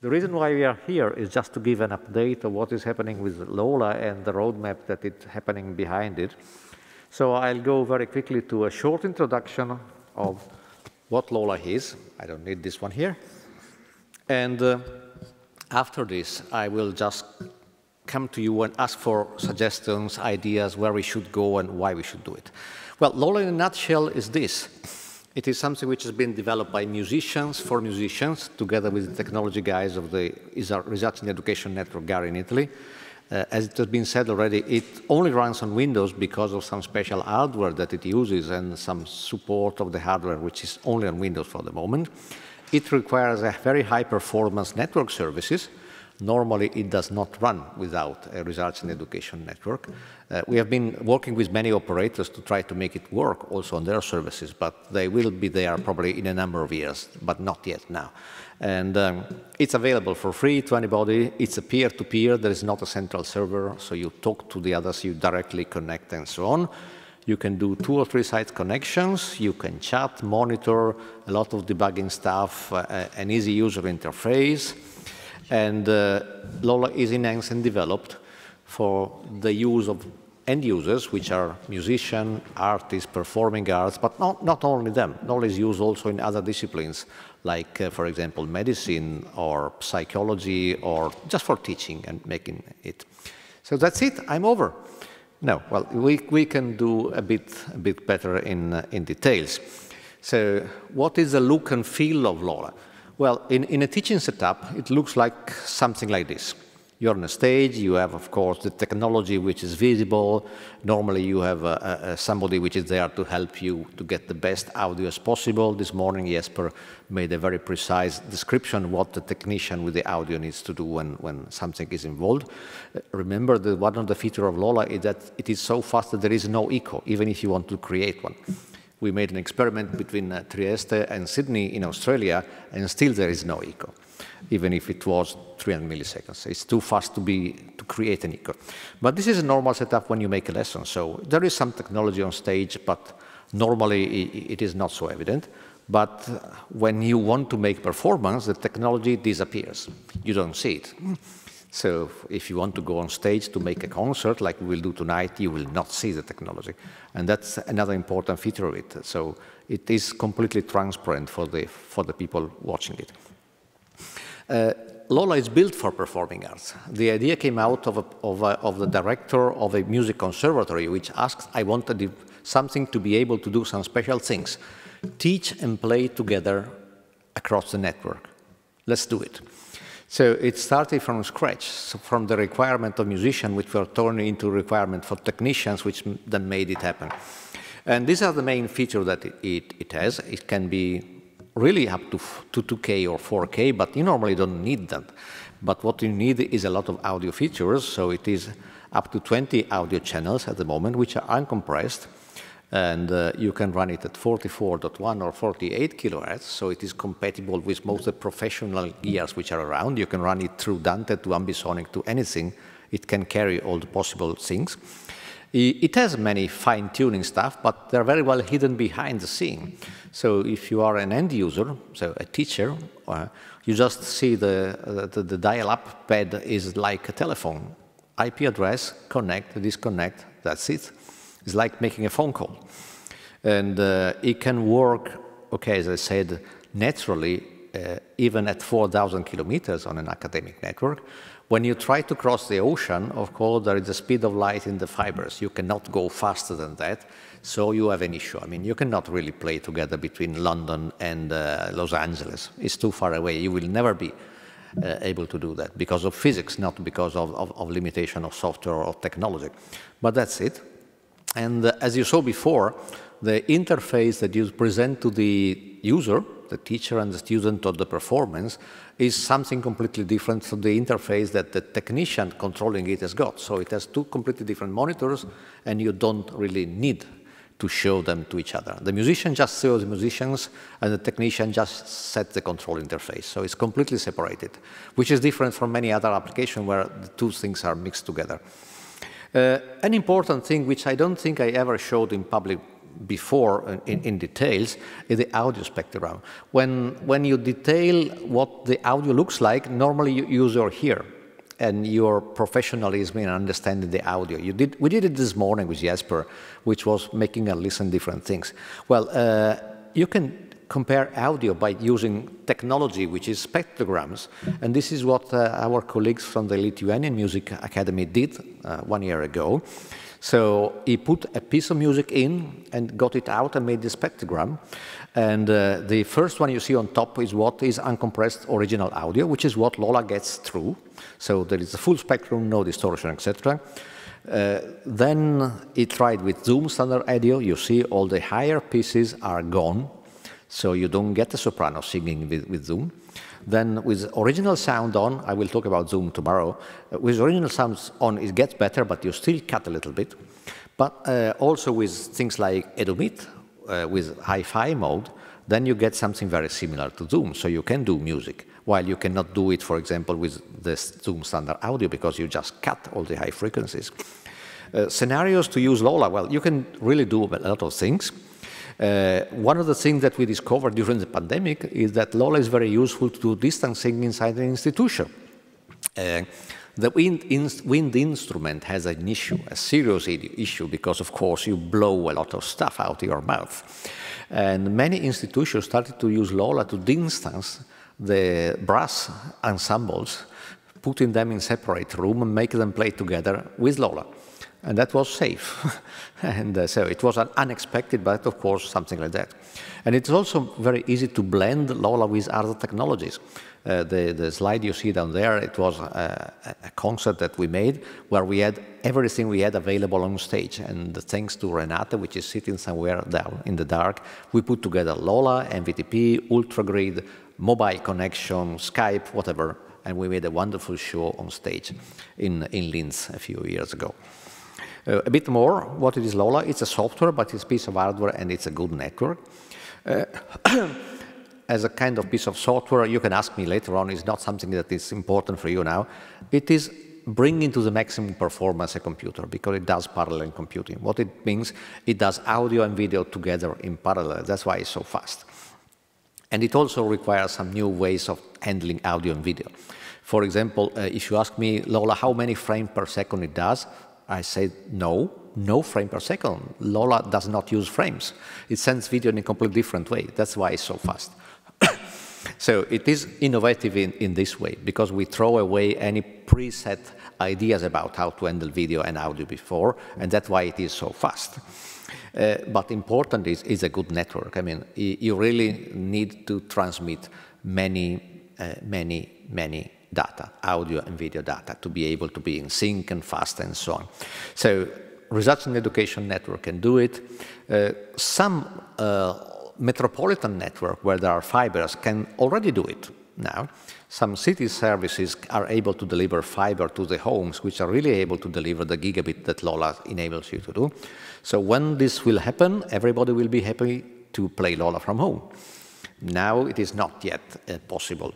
The reason why we are here is just to give an update of what is happening with LoLa and the roadmap that is happening behind it. So I'll go very quickly to a short introduction of what LoLa is. I don't need this one here. And after this, I will just come to you and ask for suggestions, ideas, where we should go and why we should do it. Well, LoLa in a nutshell is this. It is something which has been developed by musicians, for musicians, together with the technology guys of the Research and Education Network, GARI, in Italy. As it has been said already, it only runs on Windows because of some special hardware that it uses and some support of the hardware, which is only on Windows for the moment. It requires a very high-performance network services. Normally, it does not run without a research and education network. We have been working with many operators to try to make it work also on their services, but they will be there probably in a number of years, but not yet now. And it's available for free to anybody. It's a peer-to-peer. There is not a central server, so you talk to the others, you directly connect, and so on. You can do 2 or 3 site connections. You can chat, monitor, a lot of debugging stuff, an easy user interface. And LoLa is enhanced and developed for the use of end users, which are musicians, artists, performing arts, but not only them. LoLa is used also in other disciplines, like, for example, medicine or psychology, or just for teaching and making it. So that's it. I'm over. No, well, we can do a bit better in details. So what is the look and feel of LoLa? Well, in a teaching setup, it looks like something like this. You're on a stage, you have, of course, the technology which is visible. Normally, you have somebody which is there to help you to get the best audio as possible. This morning, Jesper made a very precise description of what the technician with the audio needs to do when something is involved. Remember that one of the features of LoLa is that it is so fast that there is no echo, even if you want to create one. We made an experiment between Trieste and Sydney in Australia, and still there is no echo, even if it was 300 milliseconds. It's too fast to create an echo. But this is a normal setup when you make a lesson. So there is some technology on stage, but normally it is not so evident. But when you want to make performance, the technology disappears. You don't see it. So if you want to go on stage to make a concert, like we will do tonight, you will not see the technology. And that's another important feature of it. So it is completely transparent for the people watching it. LoLa is built for performing arts. The idea came out of the director of a music conservatory, which asked, I wanted something to be able to do some special things. Teach and play together across the network. Let's do it. So it started from scratch, so from the requirement of musicians, which were turned into requirement for technicians, which then made it happen. And these are the main features that it has. It can be really up to 2K or 4K, but you normally don't need that. But what you need is a lot of audio features, so it is up to 20 audio channels at the moment, which are uncompressed. And you can run it at 44.1 or 48 kilohertz, so it is compatible with most of the professional gears which are around. You can run it through Dante to Ambisonic to anything. It can carry all the possible things. It has many fine-tuning stuff, but they're very well hidden behind the scene. So if you are an end user, so a teacher, you just see the dial-up pad is like a telephone. IP address, connect, disconnect, that's it. It's like making a phone call. And it can work, okay, as I said, naturally, even at 4,000 kilometers on an academic network. When you try to cross the ocean, of course, there is the speed of light in the fibers. You cannot go faster than that, so you have an issue. I mean, you cannot really play together between London and Los Angeles. It's too far away. You will never be able to do that because of physics, not because of limitation of software or technology. But that's it. And as you saw before, the interface that you present to the user, the teacher and the student of the performance, is something completely different from the interface that the technician controlling it has got. So it has 2 completely different monitors, and you don't really need to show them to each other. The musician just shows the musicians, and the technician just sets the control interface. So it's completely separated, which is different from many other applications where the 2 things are mixed together. An important thing which I don't think I ever showed in public before in details is the audio spectrum. When you detail what the audio looks like, normally you use your ear and your professionalism in understanding the audio. We did it this morning with Jesper, which was making us listen different things. Well, you can compare audio by using technology, which is spectrograms. And this is what our colleagues from the Lithuanian Music Academy did 1 year ago. So he put a piece of music in and got it out and made the spectrogram. And the first one you see on top is what is uncompressed original audio, which is what Lola gets through. So there is a full spectrum, no distortion, etc. Then he tried with Zoom standard audio. You see all the higher pieces are gone. So you don't get the soprano singing with Zoom. Then with original sound on, I will talk about Zoom tomorrow, with original sounds on it gets better, but you still cut a little bit. But also with things like Edumeet, with hi-fi mode, then you get something very similar to Zoom, so you can do music, while you cannot do it, for example, with the Zoom standard audio, because you just cut all the high frequencies. Scenarios to use Lola, well, you can really do a lot of things. One of the things that we discovered during the pandemic is that Lola is very useful to do distancing inside an institution. The wind instrument has an issue, a serious issue, because of course you blow a lot of stuff out of your mouth. And many institutions started to use Lola to distance the brass ensembles, putting them in separate room and make them play together with Lola. And that was safe. And so it was unexpected, but of course something like that. And it's also very easy to blend Lola with other technologies. The slide you see down there, it was a concert that we made where we had everything we had available on stage. And thanks to Renata, which is sitting somewhere down in the dark, we put together Lola, MVTP, UltraGrid, mobile connection, Skype, whatever. And we made a wonderful show on stage in Linz a few years ago. A bit more, what it is Lola, it's a software, but it's a piece of hardware and it's a good network. As a kind of piece of software, you can ask me later on, it's not something that is important for you now. It is bringing to the maximum performance a computer, because it does parallel computing. What it means, it does audio and video together in parallel. That's why it's so fast. And it also requires some new ways of handling audio and video. For example, if you ask me, Lola, how many frames per second it does, I say no frame per second. Lola does not use frames. It sends video in a completely different way. That's why it's so fast. So it is innovative in this way, because we throw away any preset ideas about how to handle video and audio before, and that's why it is so fast. But important is a good network. I mean, you really need to transmit many data, audio and video data, to be able to be in sync and fast and so on. So Research and Education Network can do it. Some metropolitan network where there are fibers can already do it now. Some city services are able to deliver fiber to the homes, which are really able to deliver the gigabit that Lola enables you to do. So when this will happen, everybody will be happy to play Lola from home. Now it is not yet possible.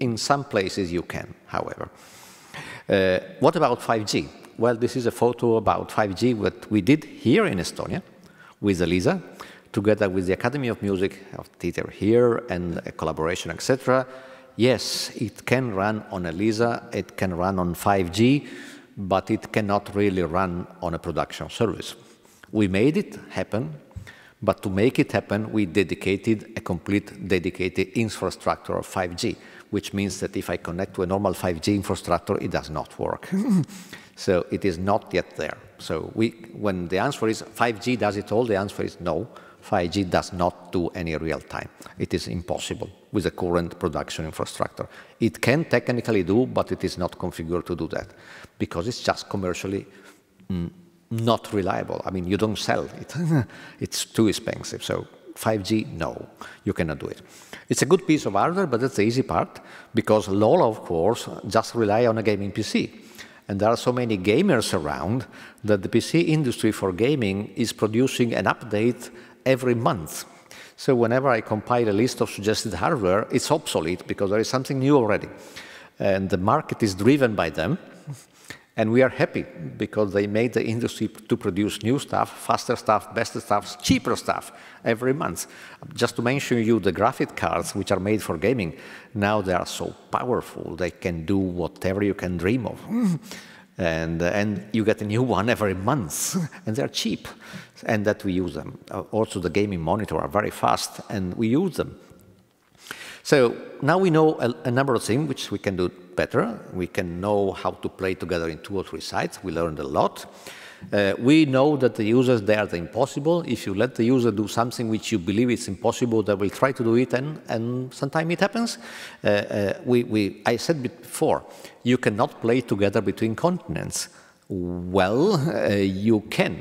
In some places you can, however. What about 5G? Well, this is a photo about 5G that we did here in Estonia with Elisa, together with the Academy of Music, of Theatre here, and a collaboration, etc. Yes, it can run on Elisa, it can run on 5G, but it cannot really run on a production service. We made it happen. But to make it happen, we dedicated a complete dedicated infrastructure of 5G, which means that if I connect to a normal 5G infrastructure, it does not work. So it is not yet there. So when the answer is 5G does it all, the answer is no. 5G does not do any real time. It is impossible with the current production infrastructure. It can technically do, but it is not configured to do that, because it's just commercially not reliable. I mean, you don't sell it. It's too expensive. So 5G, no, you cannot do it. It's a good piece of hardware, but that's the easy part, because Lola, of course, just rely on a gaming PC. And there are so many gamers around that the PC industry for gaming is producing an update every month. So whenever I compile a list of suggested hardware, it's obsolete because there is something new already. And the market is driven by them. And we are happy because they made the industry to produce new stuff, faster stuff, better stuff, cheaper stuff every month. Just to mention you the graphic cards which are made for gaming, now they are so powerful, they can do whatever you can dream of. And you get a new one every month, and they're cheap, and that we use them. Also the gaming monitor are very fast, and we use them. So now we know a number of things which we can do better. We can know how to play together in 2 or 3 sites. We learned a lot. We know that the users, they are the impossible. If you let the user do something which you believe is impossible, they will try to do it, and sometimes it happens. I said before, you cannot play together between continents. Well, you can,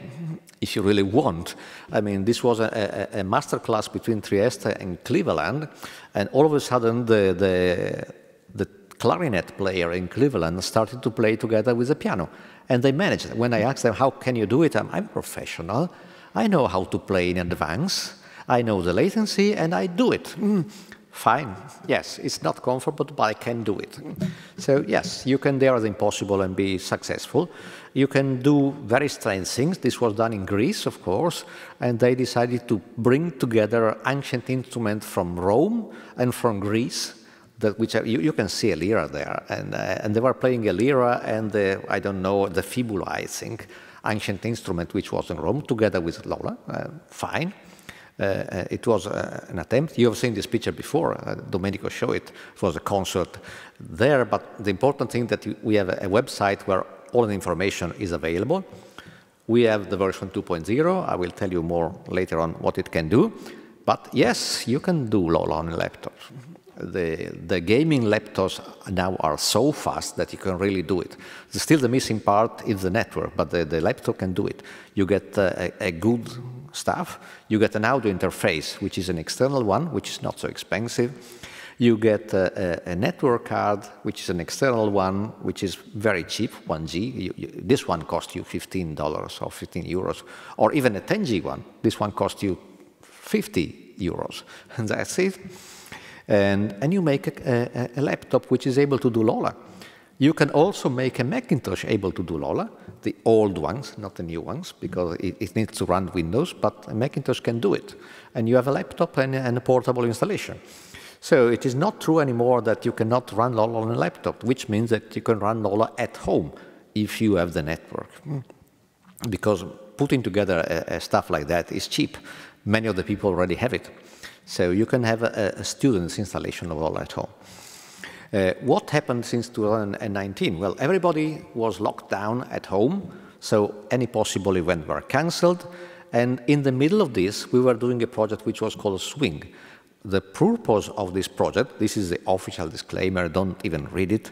if you really want. I mean, this was a masterclass between Trieste and Cleveland, and all of a sudden the clarinet player in Cleveland started to play together with the piano. And they managed. When I asked them, how can you do it? I'm a professional. I know how to play in advance. I know the latency, and I do it. Fine. Yes, it's not comfortable, but I can do it. So yes, you can dare the impossible and be successful. You can do very strange things. This was done in Greece, of course, and they decided to bring together ancient instruments from Rome and from Greece. You can see a lira there, and they were playing a lira and I don't know, the fibula, I think, ancient instrument which was in Rome, together with Lola. Fine. It was an attempt. You have seen this picture before. Domenico showed it. It was a concert there, but the important thing that we have a website where all the information is available. We have the version 2.0. I will tell you more later on what it can do. But yes, you can do Lola on a laptop. The gaming laptops now are so fast that you can really do it. Still the missing part is the network, but the laptop can do it. You get a good stuff. You get an audio interface, which is an external one, which is not so expensive. You get a network card, which is an external one, which is very cheap, 1G. This one costs you $15 or 15 euros, or even a 10G one. This one costs you 50 euros, and that's it. And you make a laptop which is able to do Lola. You can also make a Macintosh able to do Lola, the old ones, not the new ones, because it needs to run Windows, but a Macintosh can do it. And you have a laptop and a portable installation. So it is not true anymore that you cannot run Lola on a laptop, which means that you can run Lola at home if you have the network. Because putting together stuff like that is cheap. Many of the people already have it. So you can have a student's installation of Lola at home. What happened since 2019? Well, everybody was locked down at home, so any possible event were cancelled. And in the middle of this, we were doing a project which was called Swing. The purpose of this project, this is the official disclaimer, don't even read it,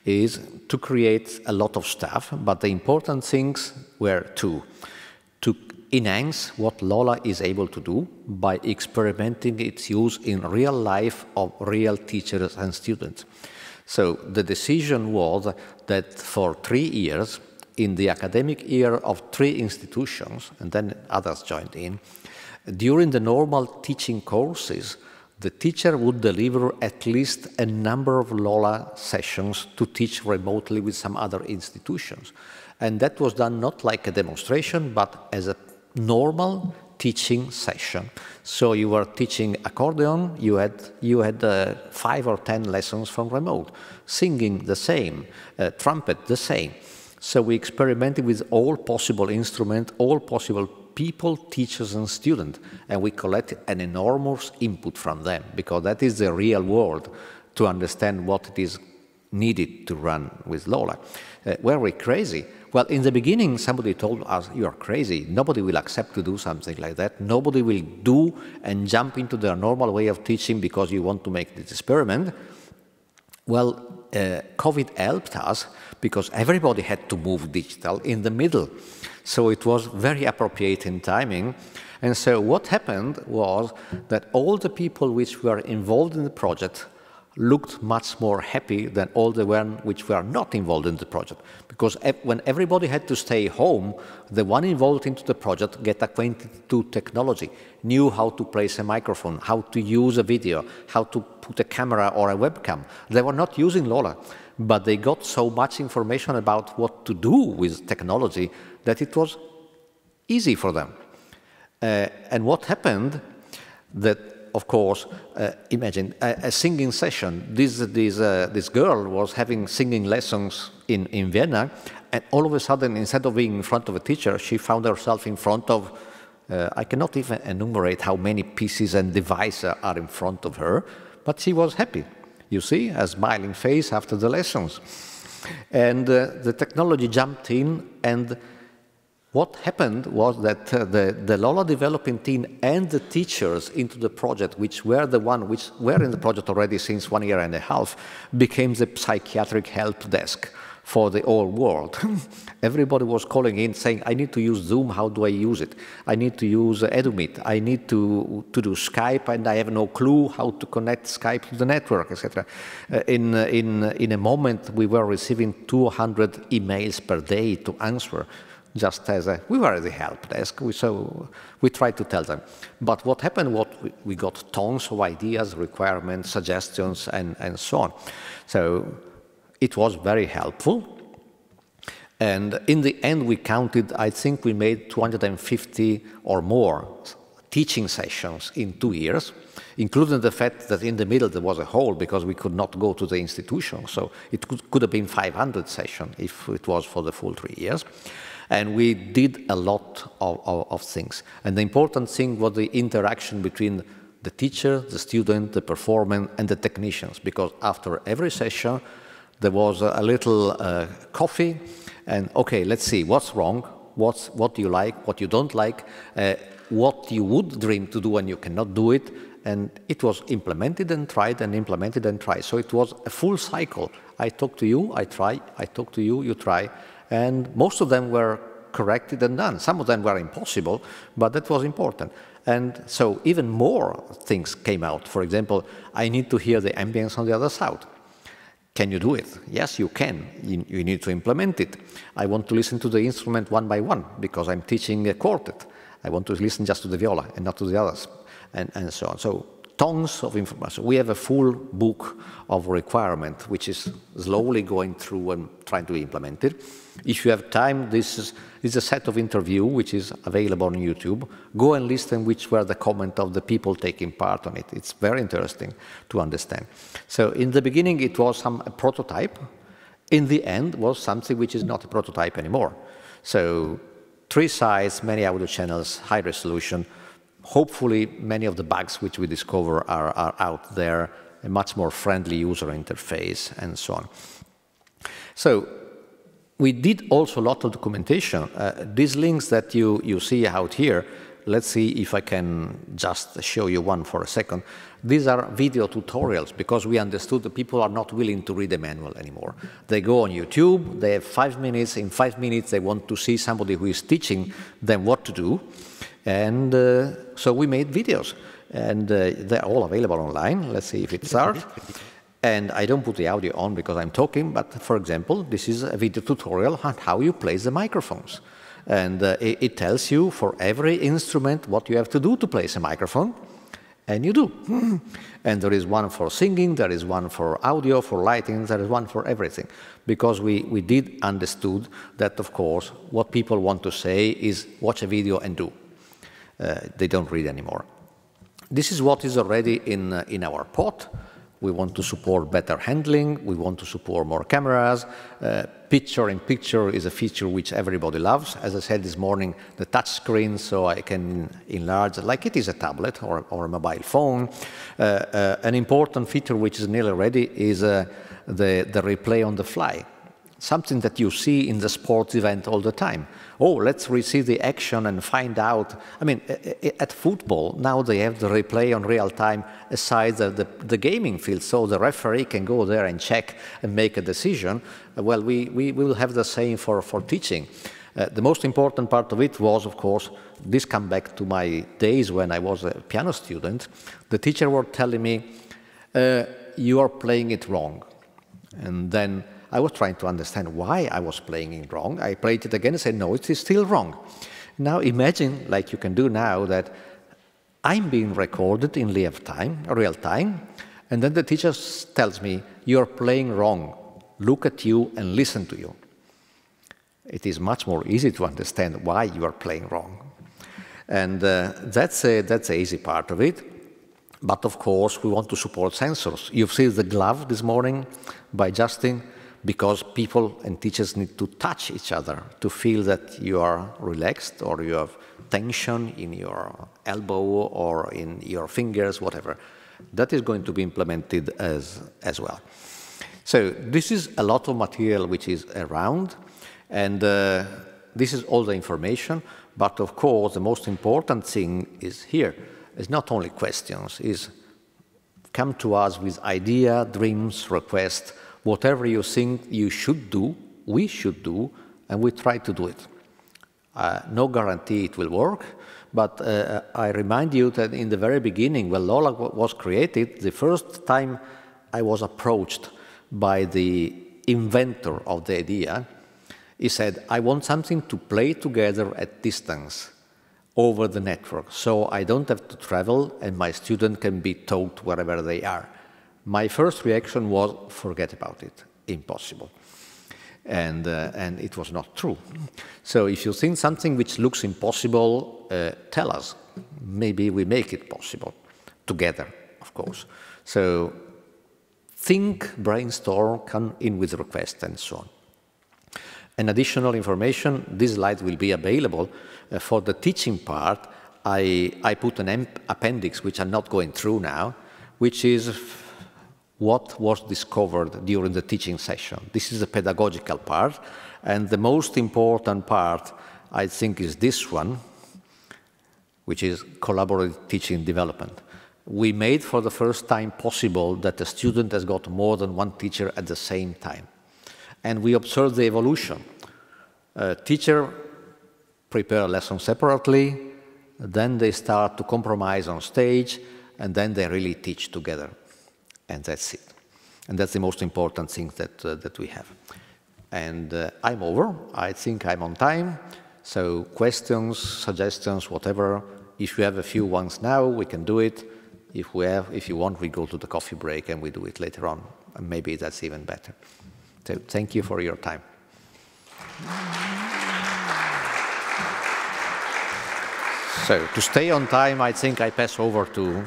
is to create a lot of stuff, but the important things were to enhance what Lola is able to do by experimenting its use in real life of real teachers and students. So the decision was that for 3 years, in the academic year of 3 institutions, and then others joined in, during the normal teaching courses, the teacher would deliver at least a number of Lola sessions to teach remotely with some other institutions. And that was done not like a demonstration, but as a normal teaching session. So you were teaching accordion, you had 5 or 10 lessons from remote, singing the same, trumpet the same. So we experimented with all possible instruments, all possible people, teachers and students, and we collected an enormous input from them, because that is the real world to understand what it is needed to run with Lola. Were we crazy? Well, in the beginning, somebody told us, you are crazy. Nobody will accept to do something like that. Nobody will do and jump into their normal way of teaching because you want to make this experiment. Well, COVID helped us because everybody had to move digital in the middle. So it was very appropriate in timing. And so what happened was that all the people which were involved in the project looked much more happy than all the ones which were not involved in the project. Because when everybody had to stay home, the one involved into the project get acquainted to technology, knew how to place a microphone, how to use a video, how to put a camera or a webcam. They were not using LoLA, but they got so much information about what to do with technology that it was easy for them. And what happened that, of course, imagine a singing session. This girl was having singing lessons in Vienna, and all of a sudden, instead of being in front of a teacher, she found herself in front of, I cannot even enumerate how many pieces and devices are in front of her, but she was happy. You see, a smiling face after the lessons. And the technology jumped in, and what happened was that the LoLA developing team and the teachers into the project, which were the ones which were in the project already since 1.5 years, became the psychiatric help desk for the whole world. Everybody was calling in saying, I need to use Zoom, how do I use it? I need to use EduMeet, I need to do Skype, and I have no clue how to connect Skype to the network, etc. In a moment, we were receiving 200 emails per day to answer. Just as we were at the help desk, so we tried to tell them. But what happened was we got tons of ideas, requirements, suggestions, and so on. So it was very helpful. And in the end, we counted, I think we made 250 or more teaching sessions in 2 years, including the fact that in the middle there was a hole because we could not go to the institution. So it could have been 500 sessions if it was for the full 3 years. And we did a lot of things. And the important thing was the interaction between the teacher, the student, the performer, and the technicians, because after every session, there was a little coffee, and okay, let's see, what's wrong, what do you like, what you don't like, what you would dream to do and you cannot do it, and it was implemented and tried and implemented and tried. So it was a full cycle. I talk to you, I try, I talk to you, you try, and most of them were corrected and done. Some of them were impossible, but that was important. And so even more things came out. For example, I need to hear the ambience on the other side. Can you do it? Yes, you can. You need to implement it. I want to listen to the instrument one by one because I'm teaching a quartet. I want to listen just to the viola and not to the others, and so on. So tons of information. We have a full book of requirement, which is slowly going through and trying to implement it. If you have time, this is a set of interview which is available on YouTube. Go and listen which were the comment of the people taking part on it. It's very interesting to understand. So in the beginning, it was a prototype. In the end, was something which is not a prototype anymore. So 3 sides, many audio channels, high resolution. Hopefully, many of the bugs which we discover are out there, a much more friendly user interface, and so on. So we did also a lot of documentation. These links that you see out here, let's see if I can just show you one for a second. These are video tutorials because we understood that people are not willing to read the manual anymore. They go on YouTube, they have 5 minutes. In 5 minutes, they want to see somebody who is teaching them what to do. And so we made videos, and they're all available online. Let's see if it starts. And I don't put the audio on because I'm talking, but for example, this is a video tutorial on how you place the microphones. And it tells you for every instrument what you have to do to place a microphone, and you do. And there is one for singing, there is one for audio, for lighting, there is one for everything. Because we did understood that, of course, what people want to say is watch a video and do. They don't read anymore. This is what is already in our pod. We want to support better handling. We want to support more cameras. Picture-in-picture is a feature which everybody loves. As I said this morning, the touch screen, so I can enlarge like it is a tablet or a mobile phone. An important feature which is nearly ready is the replay on the fly. Something that you see in the sports event all the time. Oh, let's receive the action and find out. I mean, at football, now they have the replay on real time aside the gaming field, so the referee can go there and check and make a decision. Well, we will have the same for teaching. The most important part of it was, of course, this comes back to my days when I was a piano student. The teacher was telling me, you are playing it wrong. And then I was trying to understand why I was playing it wrong. I played it again and said, no, it is still wrong. Now imagine, like you can do now, that I'm being recorded in real time, and then the teacher tells me, you're playing wrong. Look at you and listen to you. It is much more easy to understand why you are playing wrong. And that's the easy part of it. But of course, we want to support sensors. You've seen the glove this morning by Justin, because people and teachers need to touch each other to feel that you are relaxed or you have tension in your elbow or in your fingers, whatever. That is going to be implemented as well. So this is a lot of material which is around, and this is all the information. But of course, the most important thing is here. It's not only questions, is come to us with idea, dreams, requests, whatever you think you should do, we should do, and we try to do it. No guarantee it will work, but I remind you that in the very beginning, when Lola was created, the first time I was approached by the inventor of the idea, he said, I want something to play together at distance over the network, so I don't have to travel and my student can be taught wherever they are. My first reaction was, forget about it, impossible. And it was not true. So if you think something which looks impossible, tell us. Maybe we make it possible, together, of course. So think, brainstorm, come in with requests, and so on. And additional information, this slide will be available. For the teaching part, I put an appendix, which I'm not going through now, which is what was discovered during the teaching session. This is the pedagogical part, and the most important part, I think, is this one, which is collaborative teaching development. We made for the first time possible that a student has got more than one teacher at the same time. And we observe the evolution. Teacher prepare a lesson separately, then they start to compromise on stage, and then they really teach together. And that's it. And that's the most important thing that we have. And I'm over. I think I'm on time. So questions, suggestions, whatever. If you have a few ones now, we can do it. If you want, we go to the coffee break and we do it later on. And maybe that's even better. So thank you for your time. So to stay on time, I think I pass over to...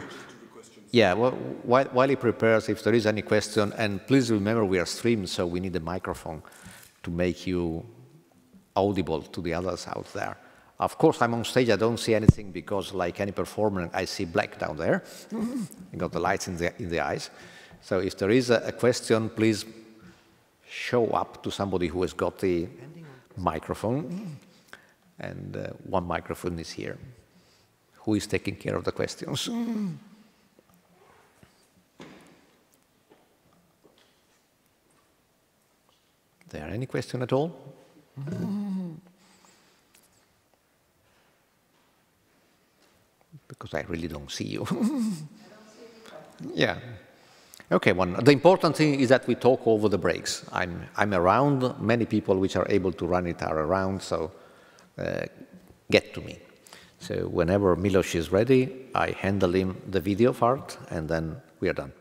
Yeah, well, while he prepares, if there is any question, and please remember we are streamed, so we need a microphone to make you audible to the others out there. Of course, I'm on stage, I don't see anything because, like any performer, I see black down there. I got the lights in the eyes. So if there is a question, please show up to somebody who has got the microphone. And one microphone is here. Who is taking care of the questions? There any question at all? Because I really don't see you. Yeah. Okay, the important thing is that we talk over the breaks. I'm around, many people which are able to run it are around, so get to me. So whenever Milos is ready, I handle him the video part, and then we are done.